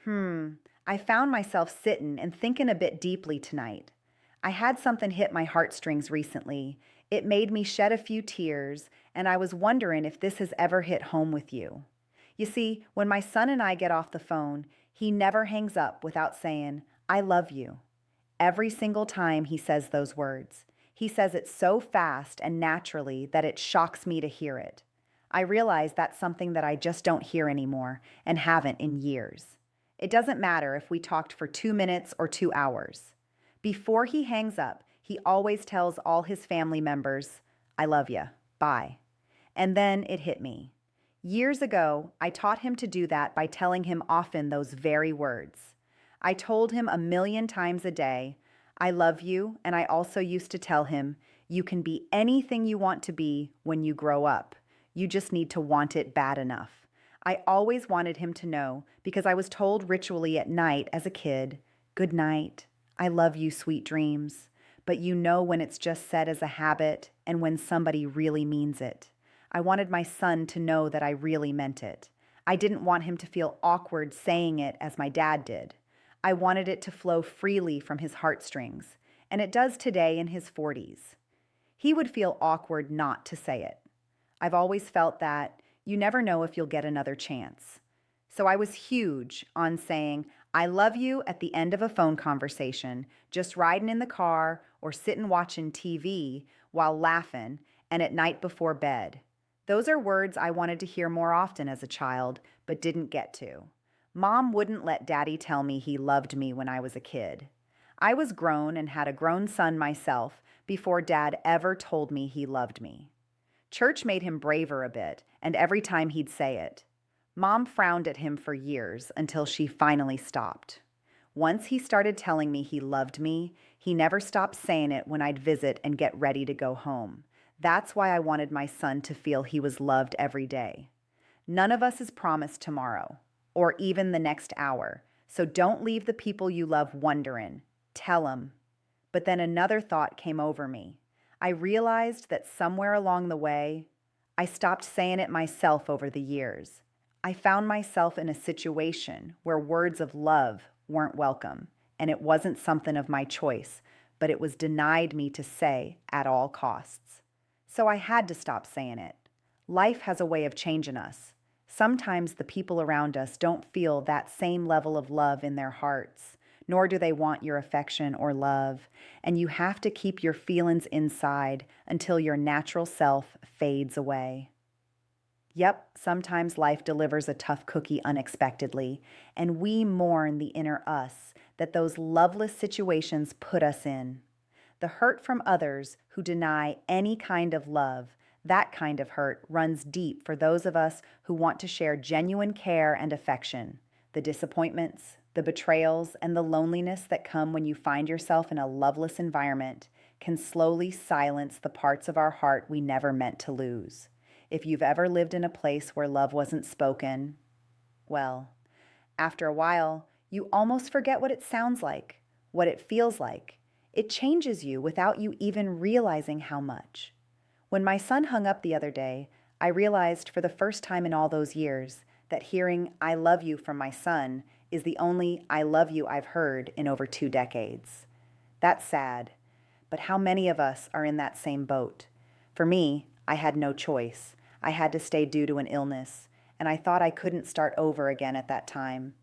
Hmm, I found myself sittin' and thinking a bit deeply tonight. I had something hit my heartstrings recently. It made me shed a few tears, and I was wondering if this has ever hit home with you. You see, when my son and I get off the phone, he never hangs up without saying, I love you. Every single time he says those words, he says it so fast and naturally that it shocks me to hear it. I realize that's something that I just don't hear anymore and haven't in years. It doesn't matter if we talked for 2 minutes or 2 hours. Before he hangs up, he always tells all his family members, I love you. Bye. And then it hit me. Years ago, I taught him to do that by telling him often those very words. I told him a million times a day, I love you, and I also used to tell him, you can be anything you want to be when you grow up. You just need to want it bad enough. I always wanted him to know because I was told ritually at night as a kid, good night, I love you, sweet dreams. But you know when it's just said as a habit and when somebody really means it. I wanted my son to know that I really meant it. I didn't want him to feel awkward saying it as my dad did. I wanted it to flow freely from his heartstrings, and it does today in his 40s. He would feel awkward not to say it. I've always felt that you never know if you'll get another chance. So I was huge on saying, I love you at the end of a phone conversation, just riding in the car or sitting watching TV while laughing and at night before bed. Those are words I wanted to hear more often as a child, but didn't get to. Mom wouldn't let Daddy tell me he loved me when I was a kid. I was grown and had a grown son myself before Dad ever told me he loved me. Church made him braver a bit, and every time he'd say it. Mom frowned at him for years until she finally stopped. Once he started telling me he loved me, he never stopped saying it when I'd visit and get ready to go home. That's why I wanted my son to feel he was loved every day. None of us is promised tomorrow, or even the next hour, so don't leave the people you love wondering. Tell them. But then another thought came over me. I realized that somewhere along the way, I stopped saying it myself over the years. I found myself in a situation where words of love weren't welcome, and it wasn't something of my choice, but it was denied me to say at all costs. So I had to stop saying it. Life has a way of changing us. Sometimes the people around us don't feel that same level of love in their hearts, nor do they want your affection or love, and you have to keep your feelings inside until your natural self fades away. Yep, sometimes life delivers a tough cookie unexpectedly, and we mourn the inner us that those loveless situations put us in. The hurt from others who deny any kind of love, that kind of hurt runs deep for those of us who want to share genuine care and affection. The disappointments, the betrayals, and the loneliness that come when you find yourself in a loveless environment can slowly silence the parts of our heart we never meant to lose. If you've ever lived in a place where love wasn't spoken, well, after a while, you almost forget what it sounds like, what it feels like. It changes you without you even realizing how much. When my son hung up the other day, I realized for the first time in all those years that hearing I love you from my son is the only I love you I've heard in over 2 decades. That's sad, but how many of us are in that same boat? For me, I had no choice. I had to stay due to an illness, and I thought I couldn't start over again at that time.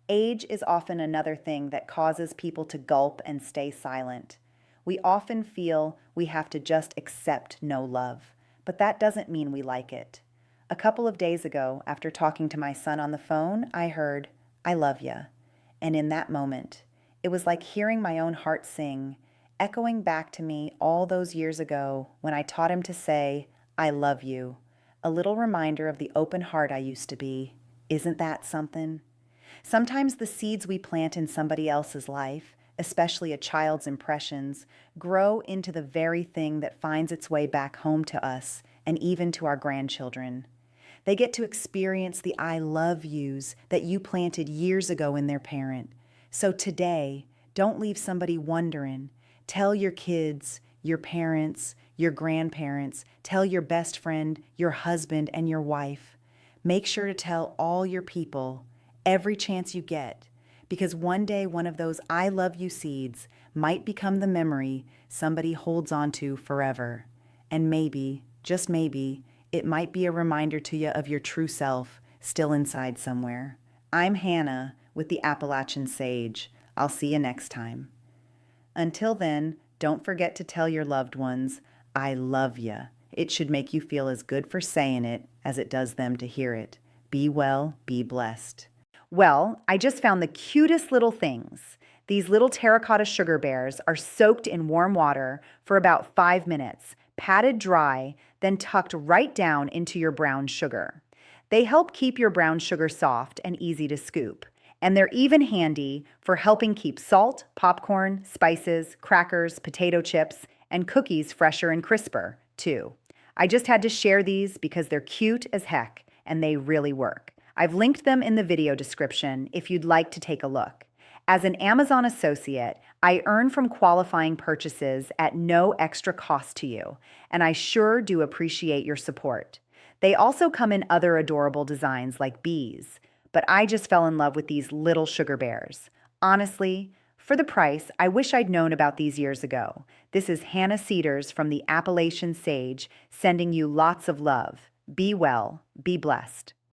Age is often another thing that causes people to gulp and stay silent. We often feel we have to just accept no love, but that doesn't mean we like it. A couple of days ago, after talking to my son on the phone, I heard, I love ya. And in that moment, it was like hearing my own heart sing, echoing back to me all those years ago when I taught him to say, I love you. A little reminder of the open heart I used to be. Isn't that something? Sometimes the seeds we plant in somebody else's life, especially a child's impressions, grow into the very thing that finds its way back home to us and even to our grandchildren. They get to experience the I love yous that you planted years ago in their parent. So today, don't leave somebody wondering. Tell your kids, your parents, your grandparents, tell your best friend, your husband, and your wife. Make sure to tell all your people, every chance you get, because one day one of those I love you seeds might become the memory somebody holds on to forever. And maybe, just maybe, it might be a reminder to you of your true self still inside somewhere. I'm Hannah with the Appalachian Sage. I'll see you next time. Until then, don't forget to tell your loved ones, I love ya. It should make you feel as good for saying it as it does them to hear it. Be well, be blessed. Well, I just found the cutest little things. These little terracotta sugar bears are soaked in warm water for about 5 minutes, patted dry, then tucked right down into your brown sugar. They help keep your brown sugar soft and easy to scoop. And they're even handy for helping keep salt, popcorn, spices, crackers, potato chips, and cookies fresher and crisper, too. I just had to share these because they're cute as heck, and they really work. I've linked them in the video description if you'd like to take a look. As an Amazon associate, I earn from qualifying purchases at no extra cost to you, and I sure do appreciate your support. They also come in other adorable designs like bees, but I just fell in love with these little sugar bears. Honestly, for the price, I wish I'd known about these years ago. This is Hannah Cedars from the Appalachian Sage sending you lots of love. Be well, be blessed.